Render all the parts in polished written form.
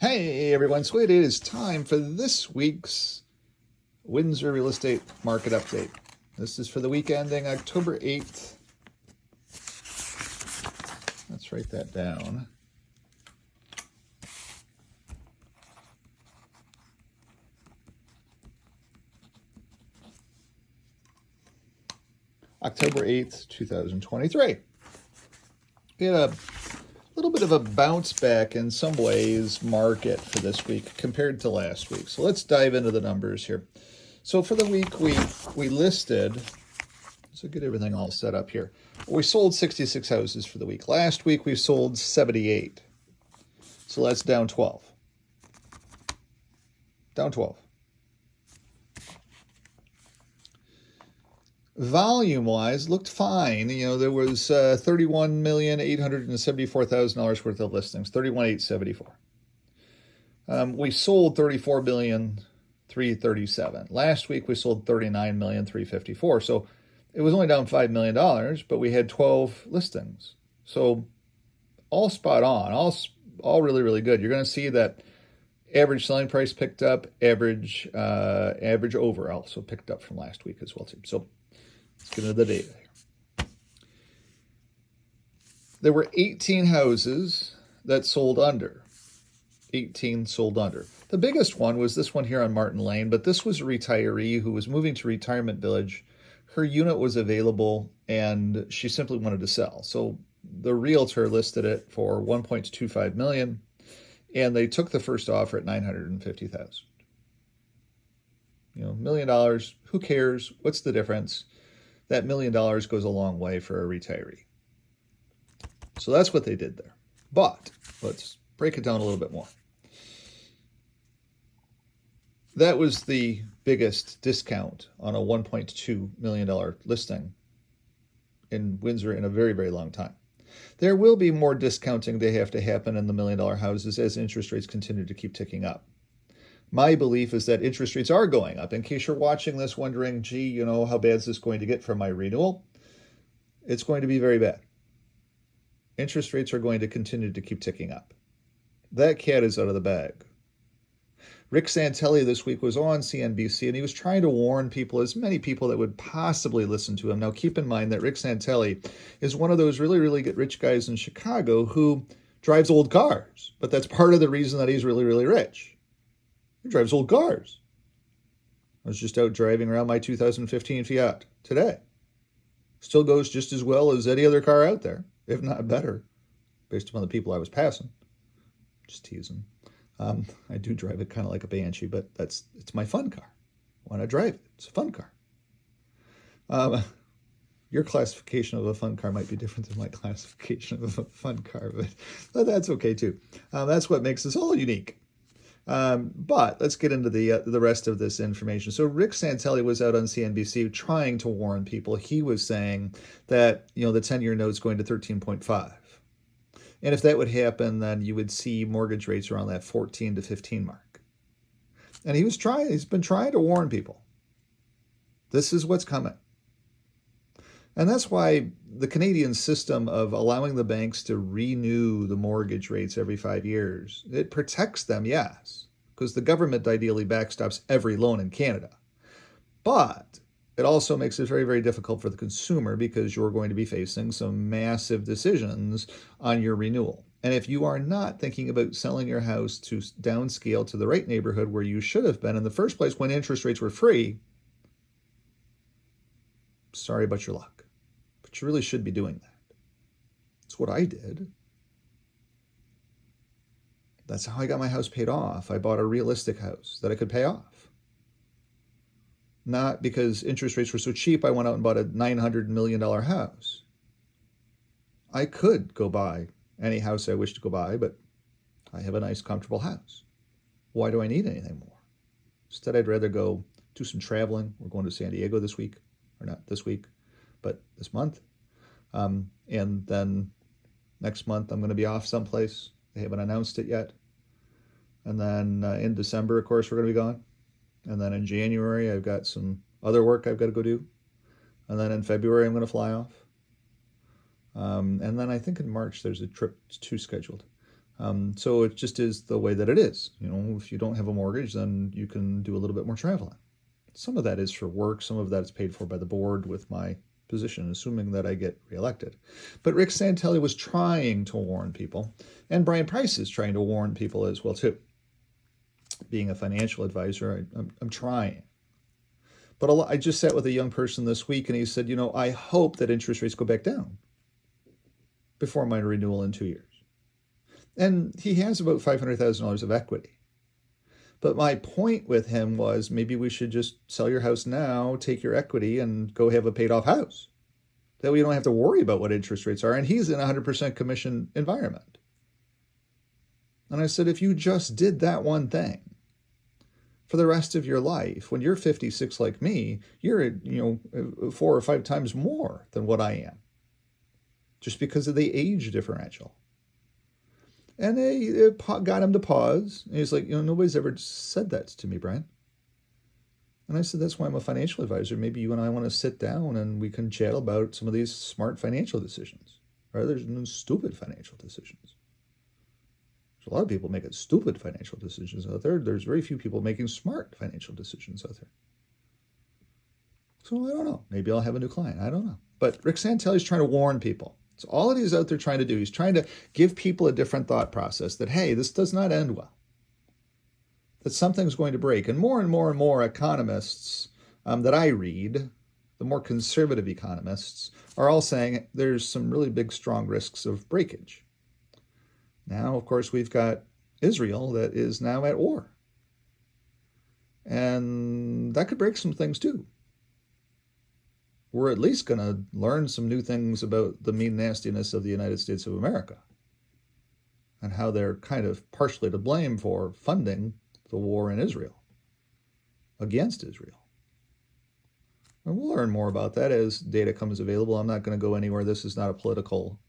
Hey everyone, so it is time for this week's Windsor real estate market update. This is for the week ending October 8th. Let's write that down. October 8th, 2023. We had a little bit of a bounce back in some ways market for this week compared to last week. So let's dive into the numbers here. So for the week we listed, so get everything all set up here. We sold 66 houses for the week. Last week we sold 78. So that's down 12. Down 12. Volume-wise, looked fine. You know, there was $31,874,000 worth of listings, 31,874. We sold 34,337,000. Last week we sold 39,354,000. So it was only down $5 million, but we had 12 listings. So all spot on, all really, really good. You're going to see that average selling price picked up, average over also picked up from last week as well too. So let's get into the data here. There were 18 houses that sold under. 18 sold under. The biggest one was this one here on Martin Lane, but this was a retiree who was moving to Retirement Village. Her unit was available and she simply wanted to sell. So the realtor listed it for $1.25 million and they took the first offer at $950,000. You know, $1 million, who cares? What's the difference? That $1 million goes a long way for a retiree. So that's what they did there. But let's break it down a little bit more. That was the biggest discount on a $1.2 million listing in Windsor in a very, very long time. There will be more discounting to have to happen in the $1 million houses as interest rates continue to keep ticking up. My belief is that interest rates are going up. In case you're watching this wondering, gee, you know, how bad is this going to get for my renewal? It's going to be very bad. Interest rates are going to continue to keep ticking up. That cat is out of the bag. Rick Santelli this week was on CNBC and he was trying to warn people, as many people that would possibly listen to him. Now keep in mind that Rick Santelli is one of those really, really rich guys in Chicago who drives old cars. But that's part of the reason that he's really, really rich. He drives old cars. I was just out driving around my 2015 Fiat today. Still goes just as well as any other car out there, if not better, based upon the people I was passing. Just teasing. I do drive it kind of like a Banshee, but it's my fun car. When I drive it, it's a fun car. Your classification of a fun car might be different than my classification of a fun car, but that's okay too. That's what makes us all unique. But let's get into the rest of this information. So Rick Santelli was out on CNBC trying to warn people. He was saying that, you know, the 10-year note's going to 13.5. And if that would happen, then you would see mortgage rates around that 14 to 15 mark. And he's been trying to warn people. This is what's coming. And that's why the Canadian system of allowing the banks to renew the mortgage rates every 5 years, it protects them, yes, because the government ideally backstops every loan in Canada. But it also makes it very, very difficult for the consumer because you're going to be facing some massive decisions on your renewal. And if you are not thinking about selling your house to downscale to the right neighborhood where you should have been in the first place when interest rates were free, sorry about your luck. But you really should be doing that. That's what I did. That's how I got my house paid off. I bought a realistic house that I could pay off. Not because interest rates were so cheap, I went out and bought a $900 million house. I could go buy any house I wish to go buy, but I have a nice, comfortable house. Why do I need anything more? Instead, I'd rather go do some traveling. We're going to San Diego this week, or not this week, but this month. And then next month, I'm going to be off someplace. They haven't announced it yet. And then in December, of course, we're going to be gone. And then in January, I've got some other work I've got to go do. And then in February, I'm going to fly off. And then I think in March, there's a trip too scheduled. So it just is the way that it is. If you don't have a mortgage, then you can do a little bit more traveling. Some of that is for work. Some of that is paid for by the board with my position, assuming that I get reelected. But Rick Santelli was trying to warn people, and Brian Price is trying to warn people as well, too. Being a financial advisor, I'm trying. But I just sat with a young person this week, and he said, I hope that interest rates go back down before my renewal in 2 years. And he has about $500,000 of equity. But my point with him was maybe we should just sell your house now, take your equity, and go have a paid off house. That way you don't have to worry about what interest rates are. And he's in a 100% commission environment. And I said, if you just did that one thing for the rest of your life, when you're 56 like me, you're 4 or 5 times more than what I am. Just because of the age differential. And it got him to pause. And he's like, nobody's ever said that to me, Brian. And I said, that's why I'm a financial advisor. Maybe you and I want to sit down and we can chat about some of these smart financial decisions rather than stupid financial decisions. There's a lot of people making stupid financial decisions out there. There's very few people making smart financial decisions out there. So I don't know. Maybe I'll have a new client. I don't know. But Rick Santelli's trying to warn people. So all that he's out there trying to do, he's trying to give people a different thought process that, hey, this does not end well, that something's going to break. And more economists that I read, the more conservative economists, are all saying there's some really big, strong risks of breakage. Now, of course, we've got Israel that is now at war. And that could break some things too. We're at least going to learn some new things about the mean nastiness of the United States of America and how they're kind of partially to blame for funding the war in Israel, against Israel. And we'll learn more about that as data comes available. I'm not going to go anywhere. This is not a political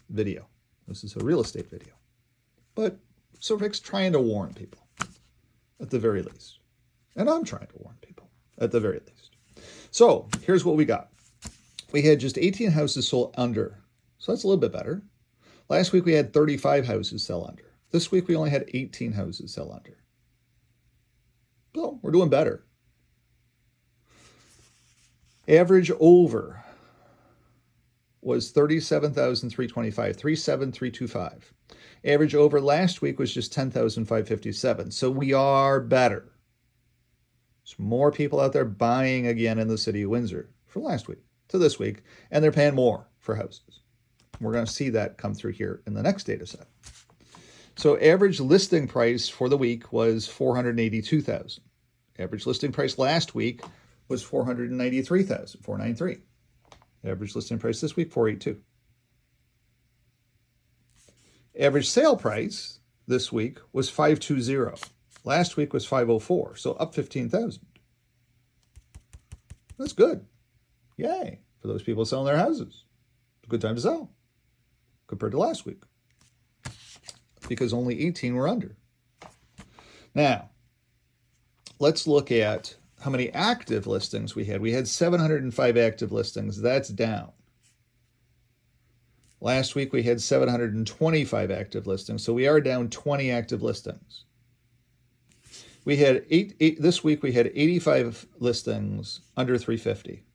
video. This is a real estate video. But so Rick's trying to warn people, at the very least. And I'm trying to warn people, at the very least. So here's what we got. We had just 18 houses sold under. So that's a little bit better. Last week we had 35 houses sell under. This week we only had 18 houses sell under. So we're doing better. Average over was 37,325, 37,325. Average over last week was just 10,557. So we are better. There's more people out there buying again in the city of Windsor from last week to this week, and they're paying more for houses. We're going to see that come through here in the next data set. So average listing price for the week was $482,000. Average listing price last week was $493,000, $493. Average listing price this week, $482,000. Average sale price this week was $520,000. Last week was $504,000, so up $15,000. That's good. Yay, for those people selling their houses. It's a good time to sell compared to last week because only 18 were under. Now, let's look at how many active listings we had. We had 705 active listings. That's down. Last week we had 725 active listings, so we are down 20 active listings. We had this week we had 85 listings under 350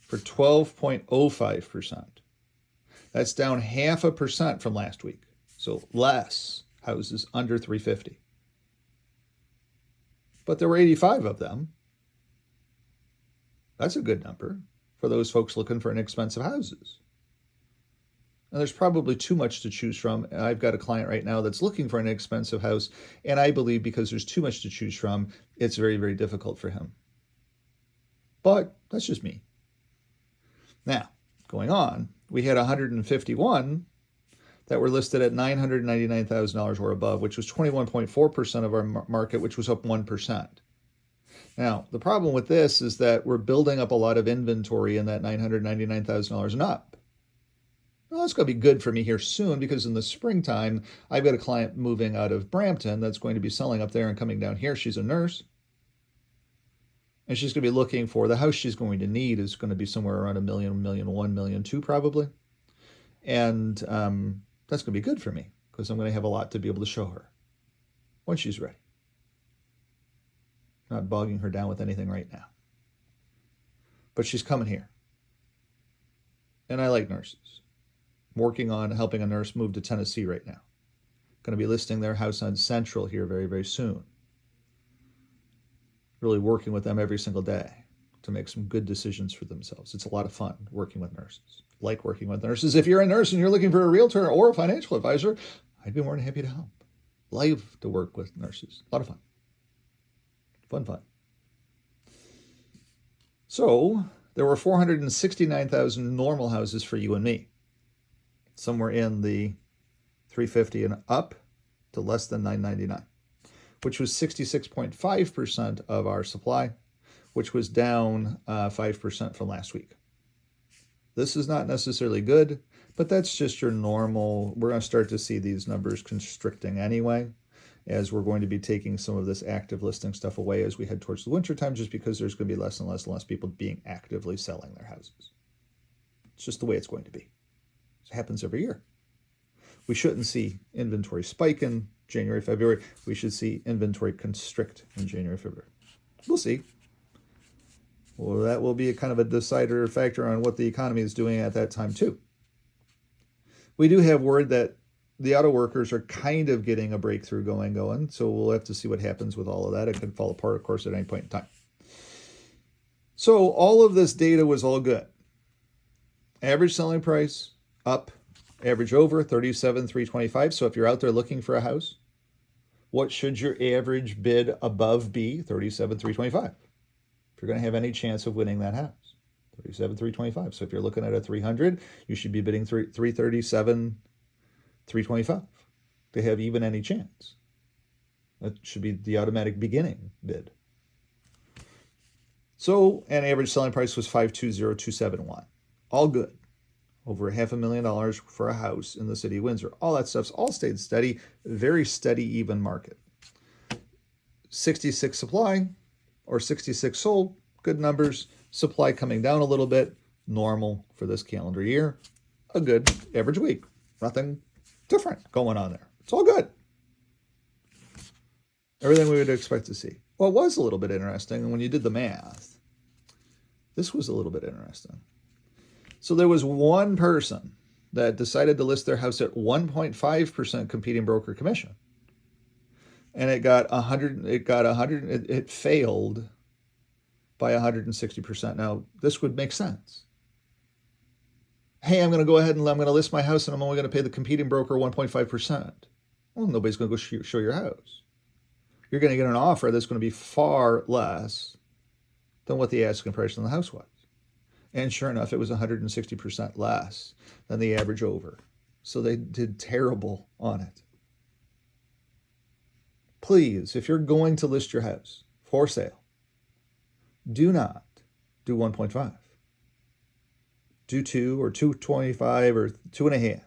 for 12.05%. That's down 0.5% from last week. So less houses under 350. But there were 85 of them. That's a good number for those folks looking for inexpensive houses. And there's probably too much to choose from. I've got a client right now that's looking for an expensive house, and I believe because there's too much to choose from, it's very, very difficult for him. But that's just me. Now, going on, we had 151 that were listed at $999,000 or above, which was 21.4% of our market, which was up 1%. Now, the problem with this is that we're building up a lot of inventory in that $999,000 and up. Well, it's going to be good for me here soon because in the springtime, I've got a client moving out of Brampton that's going to be selling up there and coming down here. She's a nurse. And she's going to be looking for the house she's going to need is going to be somewhere around $1 million, $1.1 million, $1.2 million probably. And That's going to be good for me because I'm going to have a lot to be able to show her when she's ready. Not bogging her down with anything right now. But she's coming here. And I like nurses. I'm working on helping a nurse move to Tennessee right now. Going to be listing their house on Central here very, very soon. Really working with them every single day to make some good decisions for themselves. It's a lot of fun working with nurses. Like working with nurses. If you're a nurse and you're looking for a realtor or a financial advisor, I'd be more than happy to help. Love to work with nurses. A lot of fun. Fun. So there were 469,000 normal houses for you and me. Somewhere in the 350 and up to less than 999, which was 66.5% of our supply, which was down 5% from last week. This is not necessarily good, but that's just your normal. We're going to start to see these numbers constricting anyway, as we're going to be taking some of this active listing stuff away as we head towards the winter time, just because there's going to be less and less people being actively selling their houses. It's just the way it's going to be. It happens every year. We shouldn't see inventory spike in January, February. We should see inventory constrict in January, February. We'll see. Well, that will be a kind of a decider factor on what the economy is doing at that time too. We do have word that the auto workers are kind of getting a breakthrough going. So we'll have to see what happens with all of that. It could fall apart, of course, at any point in time. So all of this data was all good. Average selling price up, average over 37,325. So if you're out there looking for a house, what should your average bid above be? 37,325. If you're going to have any chance of winning that house. 37,325. So if you're looking at a 300, you should be bidding 337,325 to have even any chance. That should be the automatic beginning bid. So an average selling price was 520,271. All good. Over $500,000 for a house in the city of Windsor. All that stuff's all stayed steady. Very steady, even market. 66 supply or 66 sold. Good numbers. Supply coming down a little bit. Normal for this calendar year. A good average week. Nothing different going on there. It's all good. Everything we would expect to see. Well, it was a little bit interesting. And when you did the math, this was a little bit interesting. So there was one person that decided to list their house at 1.5% competing broker commission. And it failed by 160%. Now, this would make sense. Hey, I'm going to go ahead and I'm going to list my house and I'm only going to pay the competing broker 1.5%. Well, nobody's going to go show your house. You're going to get an offer that's going to be far less than what the asking price on the house was. And sure enough, it was 160% less than the average over. So they did terrible on it. Please, if you're going to list your house for sale, do not do 1.5. Do 2 or 2.25 or 2.5.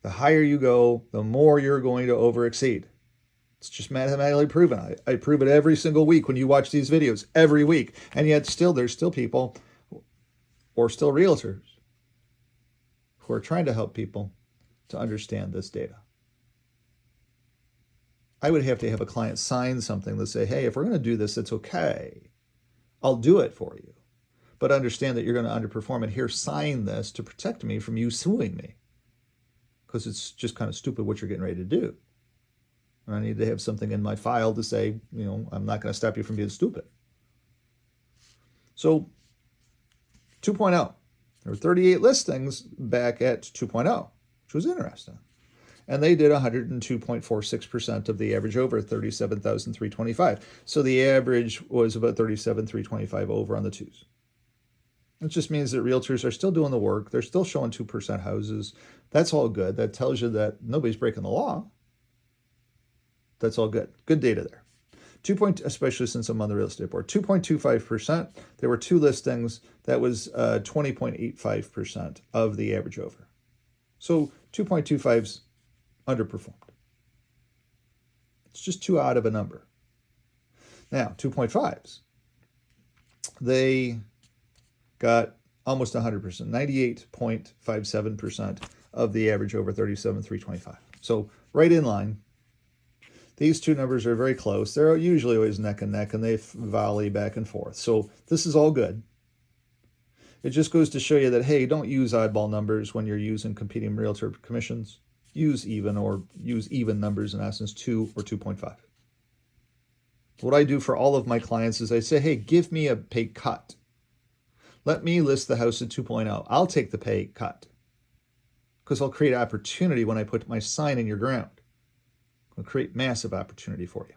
The higher you go, the more you're going to over exceed. It's just mathematically proven. I prove it every single week when you watch these videos, every week. And yet there's still people or still realtors who are trying to help people to understand this data. I would have to have a client sign something to say, hey, if we're going to do this, it's okay. I'll do it for you. But understand that you're going to underperform, and here, sign this to protect me from you suing me. Because it's just kind of stupid what you're getting ready to do. And I need to have something in my file to say, I'm not going to stop you from being stupid. So 2.0. There were 38 listings back at 2.0, which was interesting. And they did 102.46% of the average over 37,325. So the average was about 37,325 over on the twos. It just means that realtors are still doing the work. They're still showing 2% houses. That's all good. That tells you that nobody's breaking the law. That's all good. Good data there. Especially since I'm on the real estate board, 2.25%. There were 2 listings. That was 20.85% of the average over. So 2.25's underperformed. It's just too odd of a number. Now, 2.5s. They got almost 100%, 98.57% of the average over 37,325. So right in line. These two numbers are very close. They're usually always neck and neck, and they volley back and forth. So this is all good. It just goes to show you that, hey, don't use oddball numbers when you're using competing realtor commissions. Use even, or use even numbers, in essence, 2 or 2.5. What I do for all of my clients is I say, hey, give me a pay cut. Let me list the house at 2.0. I'll take the pay cut because I'll create opportunity when I put my sign in your ground. I'll create massive opportunity for you.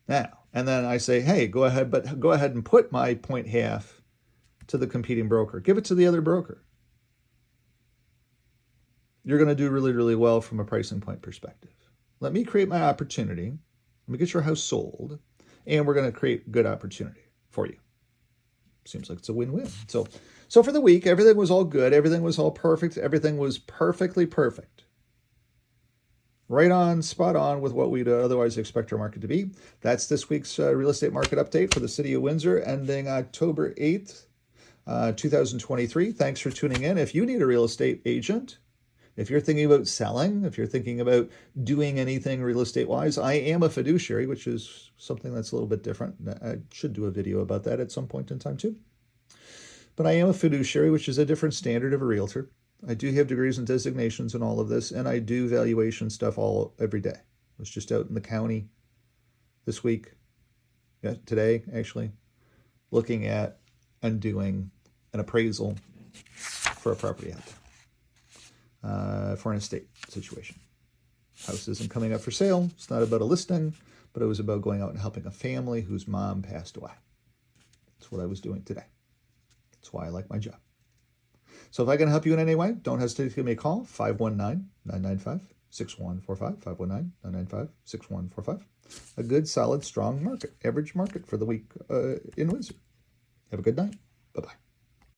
Now, and then I say, hey, go ahead and put my 0.5 to the competing broker. Give it to the other broker. You're going to do really, really well from a pricing point perspective. Let me create my opportunity. Let me get your house sold, and we're going to create good opportunity for you. Seems like it's a win-win. So for the week, everything was all good. Everything was all perfect. Everything was perfectly perfect. Right on, spot on with what we'd otherwise expect our market to be. That's this week's real estate market update for the city of Windsor, ending October 8th, 2023. Thanks for tuning in. If you need a real estate agent, if you're thinking about selling, if you're thinking about doing anything real estate-wise, I am a fiduciary, which is something that's a little bit different. I should do a video about that at some point in time too. But I am a fiduciary, which is a different standard of a realtor. I do have degrees and designations in all of this, and I do valuation stuff every day. I was just out in the county this week, today actually, looking at and doing an appraisal for a property out there, for an estate situation. House isn't coming up for sale. It's not about a listing, but it was about going out and helping a family whose mom passed away. That's what I was doing today. That's why I like my job. So if I can help you in any way, don't hesitate to give me a call, 519-995-6145, 519-995-6145. A good, solid, strong market, average market for the week in Windsor. Have a good night. Bye-bye.